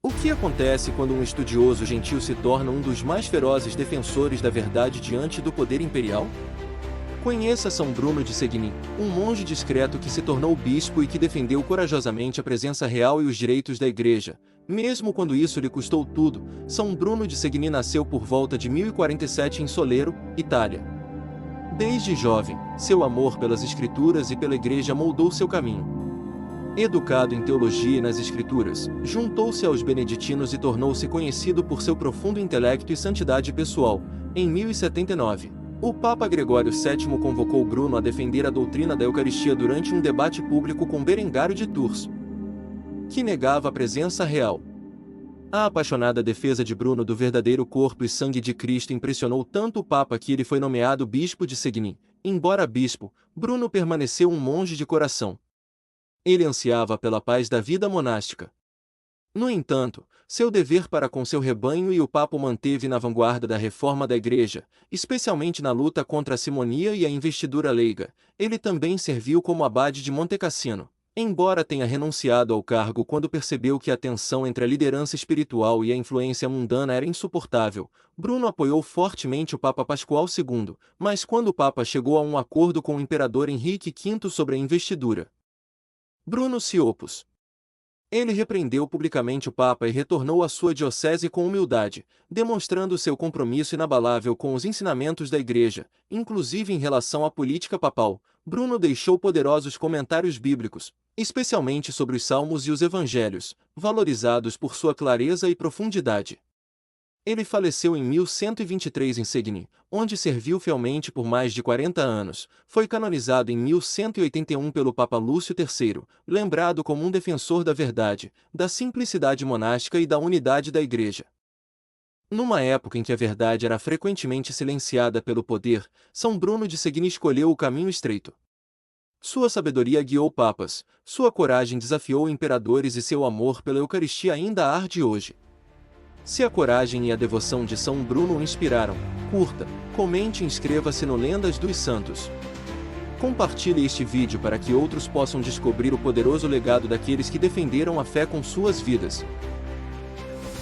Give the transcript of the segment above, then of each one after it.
O que acontece quando um estudioso gentil se torna um dos mais ferozes defensores da verdade diante do poder imperial? Conheça São Bruno de Segni, um monge discreto que se tornou bispo e que defendeu corajosamente a presença real e os direitos da Igreja, mesmo quando isso lhe custou tudo. São Bruno de Segni nasceu por volta de 1047 em Solero, Itália. Desde jovem, seu amor pelas Escrituras e pela Igreja moldou seu caminho. Educado em teologia e nas Escrituras, juntou-se aos beneditinos e tornou-se conhecido por seu profundo intelecto e santidade pessoal. Em 1079, o Papa Gregório VII convocou Bruno a defender a doutrina da Eucaristia durante um debate público com Berengário de Tours, que negava a presença real. A apaixonada defesa de Bruno do verdadeiro corpo e sangue de Cristo impressionou tanto o Papa que ele foi nomeado bispo de Segni. Embora bispo, Bruno permaneceu um monge de coração. Ele ansiava pela paz da vida monástica. No entanto, seu dever para com seu rebanho e o Papa o manteve na vanguarda da reforma da Igreja, especialmente na luta contra a simonia e a investidura leiga. Ele também serviu como abade de Montecassino, embora tenha renunciado ao cargo quando percebeu que a tensão entre a liderança espiritual e a influência mundana era insuportável. Bruno apoiou fortemente o Papa Pascoal II, mas quando o Papa chegou a um acordo com o imperador Henrique V sobre a investidura, Bruno se opôs. Ele repreendeu publicamente o Papa e retornou à sua diocese com humildade, demonstrando seu compromisso inabalável com os ensinamentos da Igreja, inclusive em relação à política papal. Bruno deixou poderosos comentários bíblicos, especialmente sobre os Salmos e os Evangelhos, valorizados por sua clareza e profundidade. Ele faleceu em 1123 em Segni, onde serviu fielmente por mais de 40 anos. Foi canonizado em 1181 pelo Papa Lúcio III, lembrado como um defensor da verdade, da simplicidade monástica e da unidade da Igreja. Numa época em que a verdade era frequentemente silenciada pelo poder, São Bruno de Segni escolheu o caminho estreito. Sua sabedoria guiou papas, sua coragem desafiou imperadores e seu amor pela Eucaristia ainda arde hoje. Se a coragem e a devoção de São Bruno o inspiraram, curta, comente e inscreva-se no Lendas dos Santos. Compartilhe este vídeo para que outros possam descobrir o poderoso legado daqueles que defenderam a fé com suas vidas.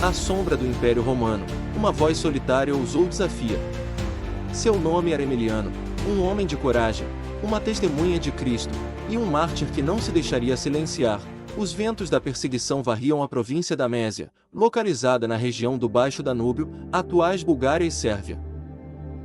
À sombra do Império Romano, uma voz solitária ousou desafia. Seu nome era Emiliano, um homem de coragem, uma testemunha de Cristo, e um mártir que não se deixaria silenciar. Os ventos da perseguição varriam a província da Mésia, localizada na região do Baixo Danúbio, atuais Bulgária e Sérvia.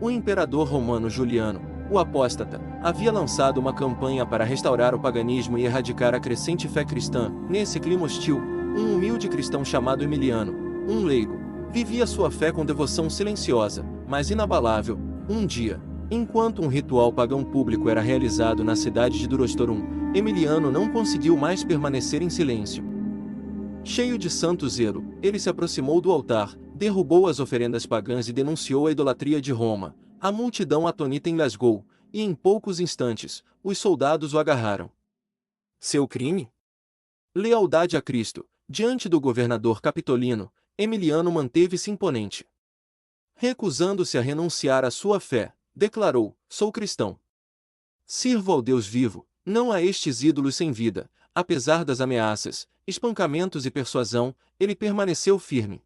O imperador romano Juliano, o apóstata, havia lançado uma campanha para restaurar o paganismo e erradicar a crescente fé cristã. Nesse clima hostil, um humilde cristão chamado Emiliano, um leigo, vivia sua fé com devoção silenciosa, mas inabalável. Um dia, enquanto um ritual pagão público era realizado na cidade de Durostorum, Emiliano não conseguiu mais permanecer em silêncio. Cheio de santo zelo, ele se aproximou do altar, derrubou as oferendas pagãs e denunciou a idolatria de Roma. A multidão atônita engasgou, e em poucos instantes, os soldados o agarraram. Seu crime? Lealdade a Cristo. Diante do governador Capitolino, Emiliano manteve-se imponente. Recusando-se a renunciar à sua fé, declarou: "Sou cristão. Sirvo ao Deus vivo, não a estes ídolos sem vida." Apesar das ameaças, espancamentos e persuasão, ele permaneceu firme.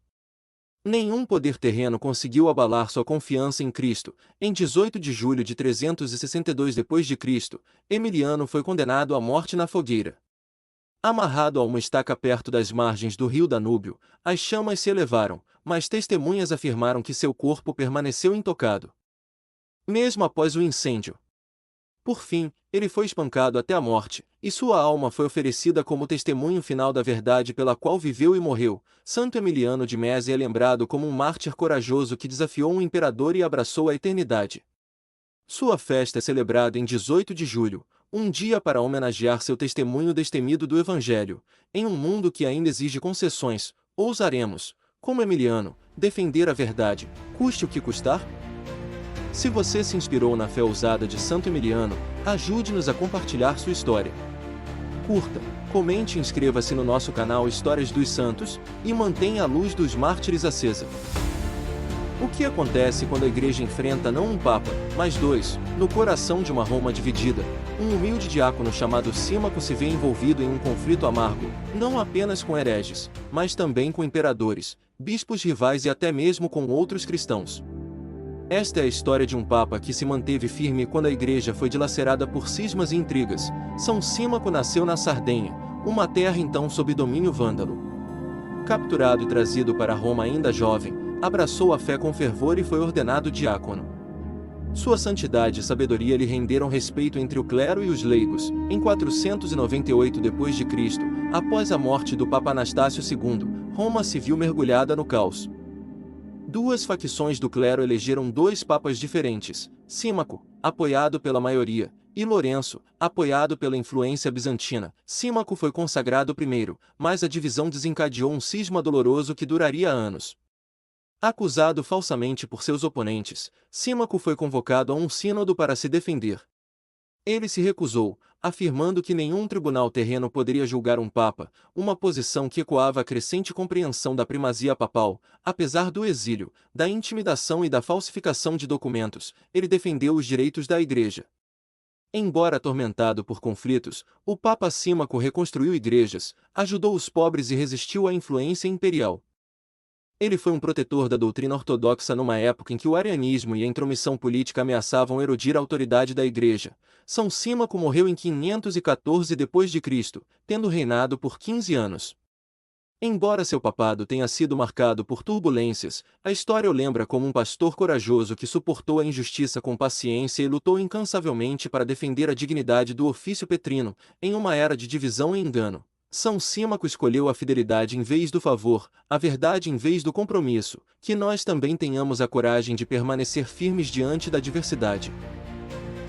Nenhum poder terreno conseguiu abalar sua confiança em Cristo. Em 18 de julho de 362 d.C., Emiliano foi condenado à morte na fogueira. Amarrado a uma estaca perto das margens do rio Danúbio, as chamas se elevaram, mas testemunhas afirmaram que seu corpo permaneceu intocado, mesmo após o incêndio. Por fim, ele foi espancado até a morte, e sua alma foi oferecida como testemunho final da verdade pela qual viveu e morreu. Santo Emiliano de Mésia é lembrado como um mártir corajoso que desafiou um imperador e abraçou a eternidade. Sua festa é celebrada em 18 de julho, um dia para homenagear seu testemunho destemido do Evangelho. Em um mundo que ainda exige concessões, ousaremos, como Emiliano, defender a verdade, custe o que custar? Se você se inspirou na fé ousada de Santo Emiliano, ajude-nos a compartilhar sua história. Curta, comente e inscreva-se no nosso canal Histórias dos Santos, e mantenha a luz dos mártires acesa. O que acontece quando a Igreja enfrenta não um Papa, mas dois, no coração de uma Roma dividida? Um humilde diácono chamado Símaco se vê envolvido em um conflito amargo, não apenas com hereges, mas também com imperadores, bispos rivais e até mesmo com outros cristãos. Esta é a história de um papa que se manteve firme quando a igreja foi dilacerada por cismas e intrigas. São Símaco nasceu na Sardenha, uma terra então sob domínio vândalo. Capturado e trazido para Roma ainda jovem, abraçou a fé com fervor e foi ordenado diácono. Sua santidade e sabedoria lhe renderam respeito entre o clero e os leigos. Em 498 d.C., após a morte do Papa Anastácio II, Roma se viu mergulhada no caos. Duas facções do clero elegeram dois papas diferentes, Símaco, apoiado pela maioria, e Lourenço, apoiado pela influência bizantina. Símaco foi consagrado primeiro, mas a divisão desencadeou um cisma doloroso que duraria anos. Acusado falsamente por seus oponentes, Símaco foi convocado a um sínodo para se defender. Ele se recusou, afirmando que nenhum tribunal terreno poderia julgar um papa, uma posição que ecoava a crescente compreensão da primazia papal. Apesar do exílio, da intimidação e da falsificação de documentos, ele defendeu os direitos da Igreja. Embora atormentado por conflitos, o Papa Símaco reconstruiu igrejas, ajudou os pobres e resistiu à influência imperial. Ele foi um protetor da doutrina ortodoxa numa época em que o arianismo e a intromissão política ameaçavam erodir a autoridade da Igreja. São Símaco morreu em 514 d.C., tendo reinado por 15 anos. Embora seu papado tenha sido marcado por turbulências, a história o lembra como um pastor corajoso que suportou a injustiça com paciência e lutou incansavelmente para defender a dignidade do ofício petrino, em uma era de divisão e engano. São Símaco escolheu a fidelidade em vez do favor, a verdade em vez do compromisso. Que nós também tenhamos a coragem de permanecer firmes diante da diversidade.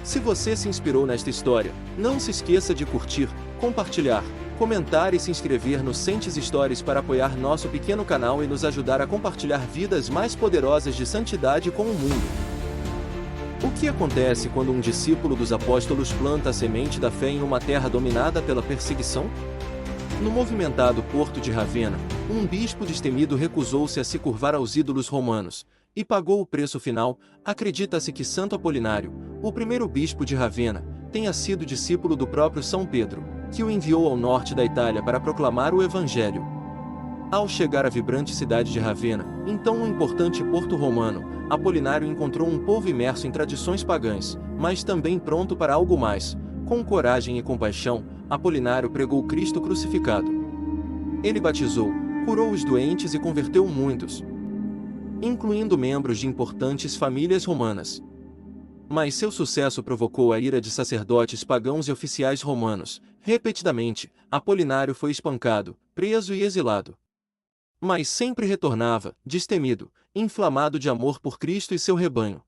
Se você se inspirou nesta história, não se esqueça de curtir, compartilhar, comentar e se inscrever no Sentes Stories para apoiar nosso pequeno canal e nos ajudar a compartilhar vidas mais poderosas de santidade com o mundo. O que acontece quando um discípulo dos apóstolos planta a semente da fé em uma terra dominada pela perseguição? No movimentado porto de Ravenna, um bispo destemido recusou-se a se curvar aos ídolos romanos, e pagou o preço final. Acredita-se que Santo Apolinário, o primeiro bispo de Ravenna, tenha sido discípulo do próprio São Pedro, que o enviou ao norte da Itália para proclamar o Evangelho. Ao chegar à vibrante cidade de Ravenna, então um importante porto romano, Apolinário encontrou um povo imerso em tradições pagãs, mas também pronto para algo mais. Com coragem e compaixão, Apolinário pregou Cristo crucificado. Ele batizou, curou os doentes e converteu muitos, incluindo membros de importantes famílias romanas. Mas seu sucesso provocou a ira de sacerdotes pagãos e oficiais romanos. Repetidamente, Apolinário foi espancado, preso e exilado. Mas sempre retornava, destemido, inflamado de amor por Cristo e seu rebanho.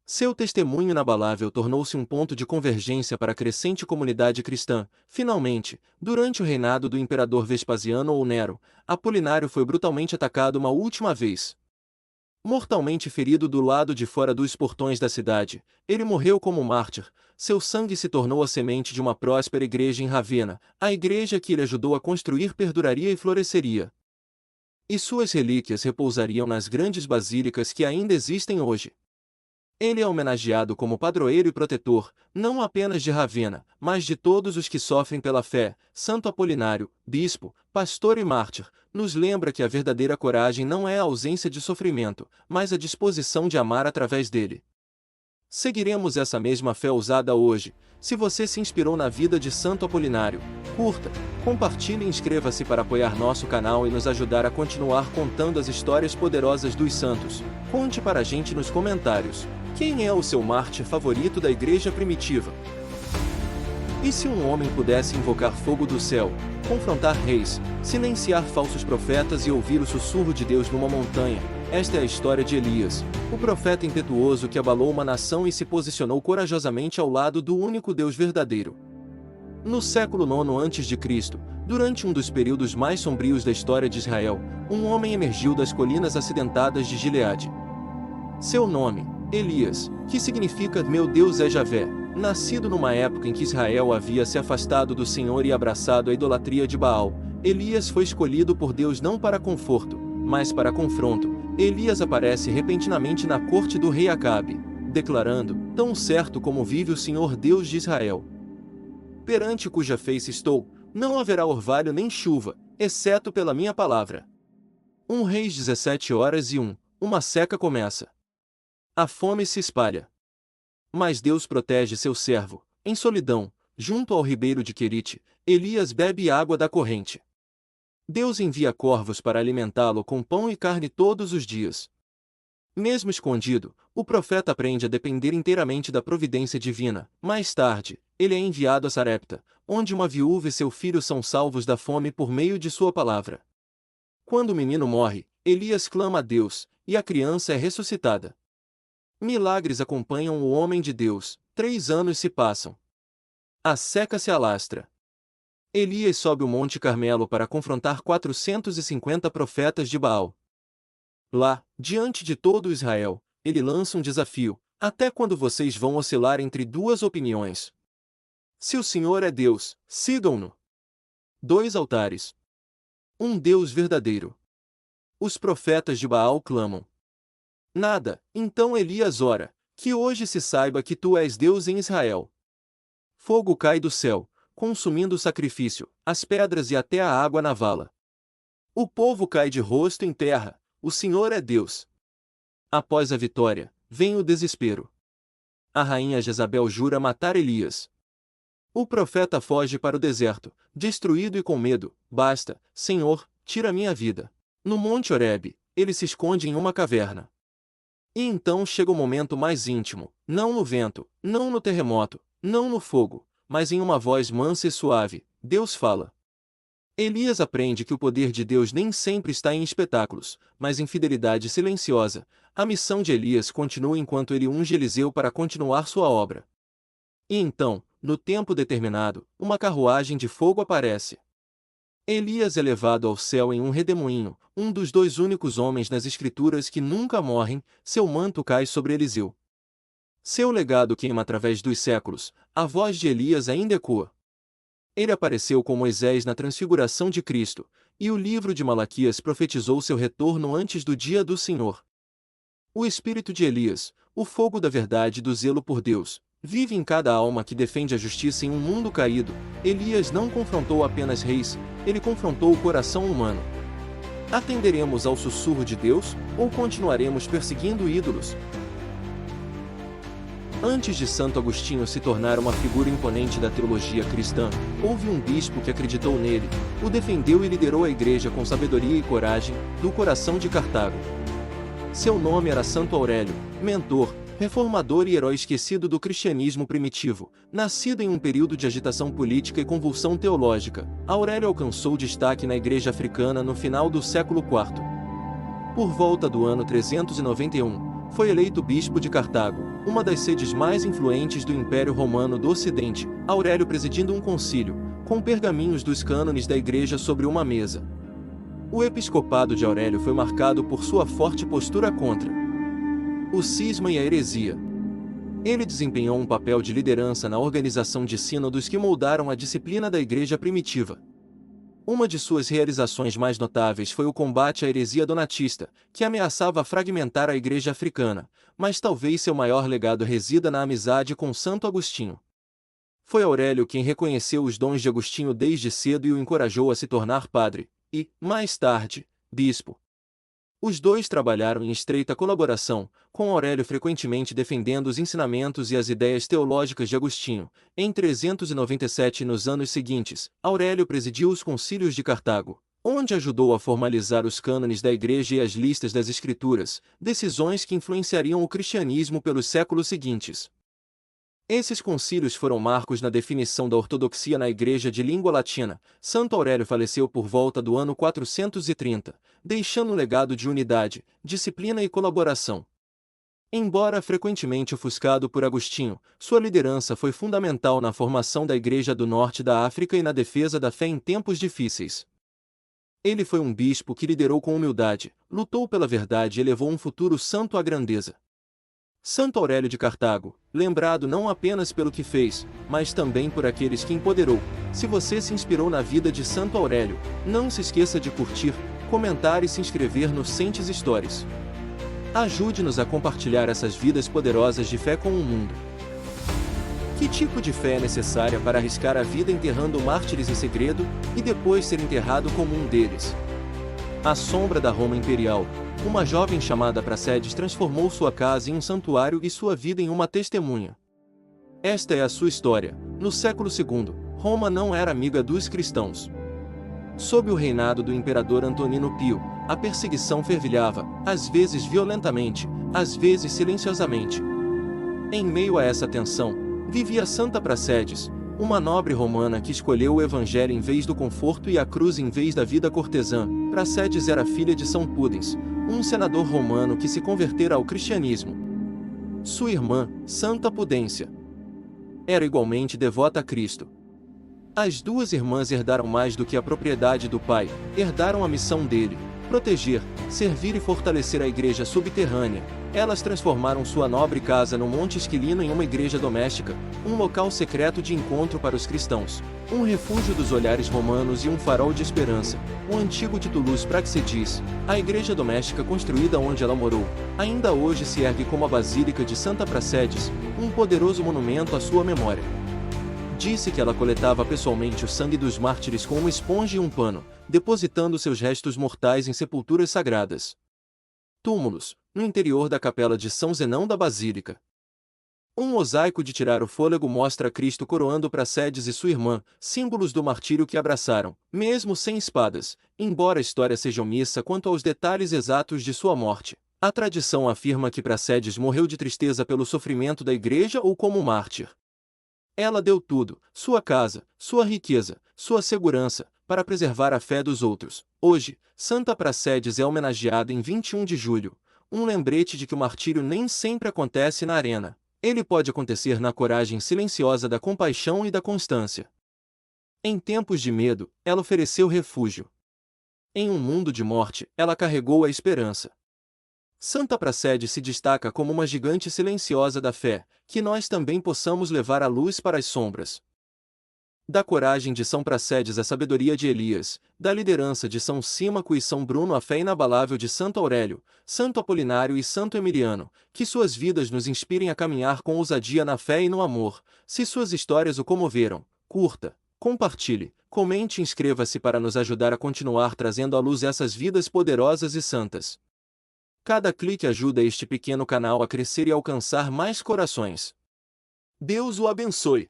Seu testemunho inabalável tornou-se um ponto de convergência para a crescente comunidade cristã. Finalmente, durante o reinado do imperador Vespasiano ou Nero, Apolinário foi brutalmente atacado uma última vez. Mortalmente ferido do lado de fora dos portões da cidade, ele morreu como mártir. Seu sangue se tornou a semente de uma próspera igreja em Ravenna. A igreja que ele ajudou a construir perduraria e floresceria. E suas relíquias repousariam nas grandes basílicas que ainda existem hoje. Ele é homenageado como padroeiro e protetor, não apenas de Ravenna, mas de todos os que sofrem pela fé. Santo Apolinário, bispo, pastor e mártir, nos lembra que a verdadeira coragem não é a ausência de sofrimento, mas a disposição de amar através dele. Seguiremos essa mesma fé ousada hoje. Se você se inspirou na vida de Santo Apolinário, curta, compartilhe e inscreva-se para apoiar nosso canal e nos ajudar a continuar contando as histórias poderosas dos santos. Conte para a gente nos comentários. Quem é o seu mártir favorito da igreja primitiva? E se um homem pudesse invocar fogo do céu, confrontar reis, silenciar falsos profetas e ouvir o sussurro de Deus numa montanha? Esta é a história de Elias, o profeta impetuoso que abalou uma nação e se posicionou corajosamente ao lado do único Deus verdadeiro. No século IX a.C., durante um dos períodos mais sombrios da história de Israel, um homem emergiu das colinas acidentadas de Gileade. Seu nome, Elias, que significa "Meu Deus é Javé", nascido numa época em que Israel havia se afastado do Senhor e abraçado a idolatria de Baal, Elias foi escolhido por Deus não para conforto, mas para confronto. Elias aparece repentinamente na corte do rei Acabe, declarando: "Tão certo como vive o Senhor Deus de Israel, perante cuja face estou, não haverá orvalho nem chuva, exceto pela minha palavra. 1 Reis 17h01, uma seca começa. A fome se espalha. Mas Deus protege seu servo, em solidão, junto ao ribeiro de Querite, Elias bebe água da corrente. Deus envia corvos para alimentá-lo com pão e carne todos os dias. Mesmo escondido, o profeta aprende a depender inteiramente da providência divina. Mais tarde, ele é enviado a Sarepta, onde uma viúva e seu filho são salvos da fome por meio de sua palavra. Quando o menino morre, Elias clama a Deus, e a criança é ressuscitada. Milagres acompanham o homem de Deus, 3 anos se passam. A seca se alastra. Elias sobe o Monte Carmelo para confrontar 450 profetas de Baal. Lá, diante de todo Israel, ele lança um desafio: até quando vocês vão oscilar entre duas opiniões? Se o Senhor é Deus, sigam-no. 2 altares. Um Deus verdadeiro. Os profetas de Baal clamam. Nada, então Elias ora: que hoje se saiba que tu és Deus em Israel. Fogo cai do céu, consumindo o sacrifício, as pedras e até a água na vala. O povo cai de rosto em terra: o Senhor é Deus. Após a vitória, vem o desespero. A rainha Jezabel jura matar Elias. O profeta foge para o deserto, destruído e com medo: basta, Senhor, tira minha vida. No Monte Horebe, ele se esconde em uma caverna. E então chega o momento mais íntimo: não no vento, não no terremoto, não no fogo, mas em uma voz mansa e suave, Deus fala. Elias aprende que o poder de Deus nem sempre está em espetáculos, mas em fidelidade silenciosa. A missão de Elias continua enquanto ele unge Eliseu para continuar sua obra. E então, no tempo determinado, uma carruagem de fogo aparece. Elias é levado ao céu em um redemoinho, um dos 2 únicos homens nas Escrituras que nunca morrem. Seu manto cai sobre Eliseu. Seu legado queima através dos séculos, a voz de Elias ainda ecoa. Ele apareceu com Moisés na transfiguração de Cristo, e o livro de Malaquias profetizou seu retorno antes do dia do Senhor. O espírito de Elias, o fogo da verdade e do zelo por Deus, vive em cada alma que defende a justiça em um mundo caído. Elias não confrontou apenas reis, ele confrontou o coração humano. Atenderemos ao sussurro de Deus, ou continuaremos perseguindo ídolos? Antes de Santo Agostinho se tornar uma figura imponente da teologia cristã, houve um bispo que acreditou nele, o defendeu e liderou a igreja com sabedoria e coragem, do coração de Cartago. Seu nome era Santo Aurélio, mentor, reformador e herói esquecido do cristianismo primitivo. Nascido em um período de agitação política e convulsão teológica, Aurélio alcançou destaque na igreja africana no final do século IV. Por volta do ano 391, foi eleito bispo de Cartago, uma das sedes mais influentes do Império Romano do Ocidente, Aurélio presidindo um concílio, com pergaminhos dos cânones da igreja sobre uma mesa. O episcopado de Aurélio foi marcado por sua forte postura contra o cisma e a heresia. Ele desempenhou um papel de liderança na organização de sínodos que moldaram a disciplina da igreja primitiva. Uma de suas realizações mais notáveis foi o combate à heresia donatista, que ameaçava fragmentar a igreja africana, mas talvez seu maior legado resida na amizade com Santo Agostinho. Foi Aurélio quem reconheceu os dons de Agostinho desde cedo e o encorajou a se tornar padre, e, mais tarde, bispo. Os dois trabalharam em estreita colaboração, com Aurélio frequentemente defendendo os ensinamentos e as ideias teológicas de Agostinho. Em 397 e nos anos seguintes, Aurélio presidiu os concílios de Cartago, onde ajudou a formalizar os cânones da igreja e as listas das escrituras, decisões que influenciariam o cristianismo pelos séculos seguintes. Esses concílios foram marcos na definição da ortodoxia na igreja de língua latina. Santo Aurélio faleceu por volta do ano 430, deixando um legado de unidade, disciplina e colaboração. Embora frequentemente ofuscado por Agostinho, sua liderança foi fundamental na formação da Igreja do Norte da África e na defesa da fé em tempos difíceis. Ele foi um bispo que liderou com humildade, lutou pela verdade e elevou um futuro santo à grandeza. Santo Aurélio de Cartago, lembrado não apenas pelo que fez, mas também por aqueles que empoderou. Se você se inspirou na vida de Santo Aurélio, não se esqueça de curtir, comentar e se inscrever no Sentes Stories. Ajude-nos a compartilhar essas vidas poderosas de fé com o mundo. Que tipo de fé é necessária para arriscar a vida enterrando mártires em segredo, e depois ser enterrado como um deles? À sombra da Roma Imperial, uma jovem chamada Praxedes transformou sua casa em um santuário e sua vida em uma testemunha. Esta é a sua história. No século II, Roma não era amiga dos cristãos. Sob o reinado do imperador Antonino Pio, a perseguição fervilhava, às vezes violentamente, às vezes silenciosamente. Em meio a essa tensão, vivia Santa Praxedes, uma nobre romana que escolheu o evangelho em vez do conforto e a cruz em vez da vida cortesã. Praxedes era filha de São Pudens, um senador romano que se convertera ao cristianismo. Sua irmã, Santa Pudência, era igualmente devota a Cristo. As duas irmãs herdaram mais do que a propriedade do pai, herdaram a missão dele: proteger, servir e fortalecer a igreja subterrânea. Elas transformaram sua nobre casa no Monte Esquilino em uma igreja doméstica, um local secreto de encontro para os cristãos, um refúgio dos olhares romanos e um farol de esperança. O antigo Titulus Praxedis, a igreja doméstica construída onde ela morou, ainda hoje se ergue como a Basílica de Santa Praxedes, um poderoso monumento à sua memória. Disse que ela coletava pessoalmente o sangue dos mártires com uma esponja e um pano, depositando seus restos mortais em sepulturas sagradas. Túmulos, no interior da capela de São Zenão da Basílica. Um mosaico de tirar o fôlego mostra Cristo coroando Praxedes e sua irmã, símbolos do martírio que abraçaram, mesmo sem espadas, embora a história seja omissa quanto aos detalhes exatos de sua morte. A tradição afirma que Praxedes morreu de tristeza pelo sofrimento da igreja ou como mártir. Ela deu tudo, sua casa, sua riqueza, sua segurança, para preservar a fé dos outros. Hoje, Santa Praxedes é homenageada em 21 de julho, um lembrete de que o martírio nem sempre acontece na arena. Ele pode acontecer na coragem silenciosa da compaixão e da constância. Em tempos de medo, ela ofereceu refúgio. Em um mundo de morte, ela carregou a esperança. Santa Praxedes se destaca como uma gigante silenciosa da fé, que nós também possamos levar a luz para as sombras. Da coragem de São Praxedes a sabedoria de Elias, da liderança de São Símaco e São Bruno a fé inabalável de Santo Aurélio, Santo Apolinário e Santo Emiliano, que suas vidas nos inspirem a caminhar com ousadia na fé e no amor. Se suas histórias o comoveram, curta, compartilhe, comente e inscreva-se para nos ajudar a continuar trazendo à luz essas vidas poderosas e santas. Cada clique ajuda este pequeno canal a crescer e alcançar mais corações. Deus o abençoe.